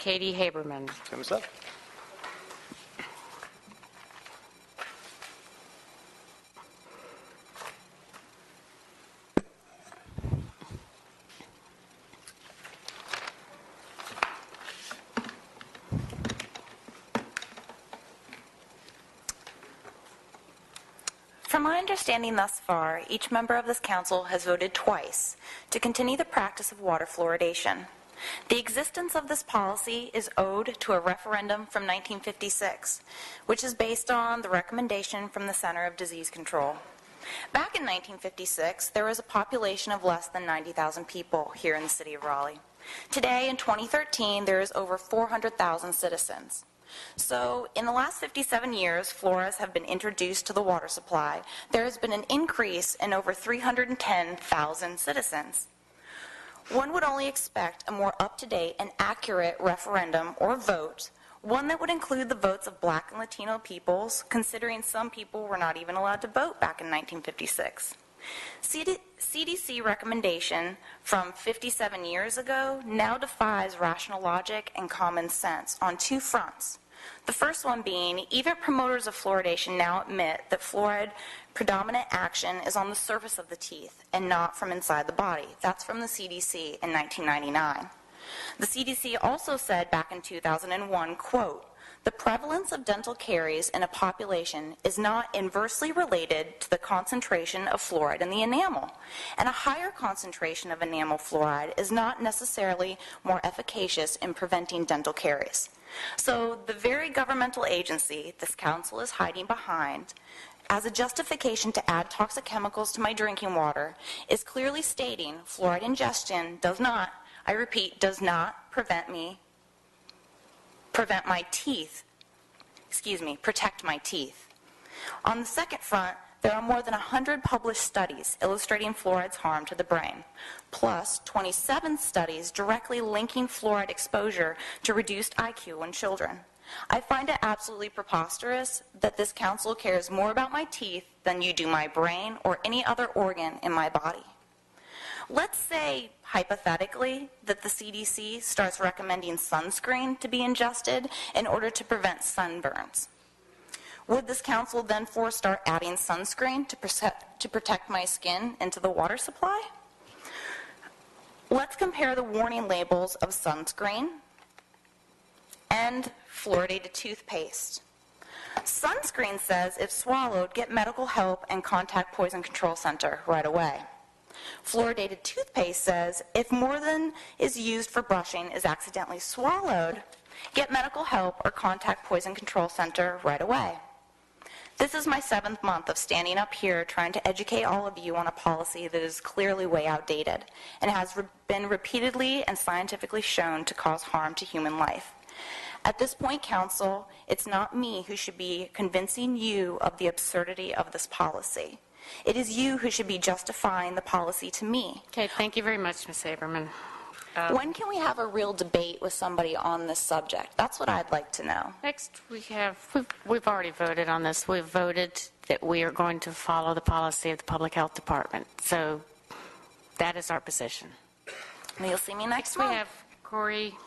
Katie Haberman. Comes up. From my understanding thus far, each member of this council has voted twice to continue the practice of water fluoridation. The existence of this policy is owed to a referendum from 1956, which is based on the recommendation from the Center of Disease Control. Back in 1956, there was a population of less than 90,000 people here in the city of Raleigh. Today, in 2013, there is over 400,000 citizens. So, in the last 57 years, fluorides have been introduced to the water supply. There has been an increase in over 310,000 citizens. One would only expect a more up-to-date and accurate referendum or vote, one that would include the votes of Black and Latino peoples, considering some people were not even allowed to vote back in 1956. CDC recommendation from 57 years ago now defies rational logic and common sense on two fronts. The first one being, even promoters of fluoridation now admit that fluoride predominant action is on the surface of the teeth and not from inside the body. That's from the CDC in 1999. The CDC also said back in 2001, quote, "The prevalence of dental caries in a population is not inversely related to the concentration of fluoride in the enamel, and a higher concentration of enamel fluoride is not necessarily more efficacious in preventing dental caries." So the very governmental agency this council is hiding behind as a justification to add toxic chemicals to my drinking water is clearly stating fluoride ingestion does not, I repeat, does not protect my teeth. On the second front, there are more than 100 published studies illustrating fluoride's harm to the brain, plus 27 studies directly linking fluoride exposure to reduced IQ in children. I find it absolutely preposterous that this council cares more about my teeth than you do my brain or any other organ in my body. Let's say, hypothetically, that the CDC starts recommending sunscreen to be ingested in order to prevent sunburns. Would this council then start adding sunscreen to protect my skin into the water supply? Let's compare the warning labels of sunscreen and fluoridated toothpaste. Sunscreen says, if swallowed, get medical help and contact Poison Control Center right away. Fluoridated toothpaste says, if more than is used for brushing is accidentally swallowed, get medical help or contact Poison Control Center right away. This is my 7th month of standing up here trying to educate all of you on a policy that is clearly way outdated and has been repeatedly and scientifically shown to cause harm to human life. At this point, Council, it's not me who should be convincing you of the absurdity of this policy. It is you who should be justifying the policy to me. Okay, thank you very much, Ms. Haberman. When can we have a real debate with somebody on this subject? That's what I'd like to know. Next, we've already voted on this. We've voted that we are going to follow the policy of the Public Health Department. So that is our position. You'll see me next We month. have Corey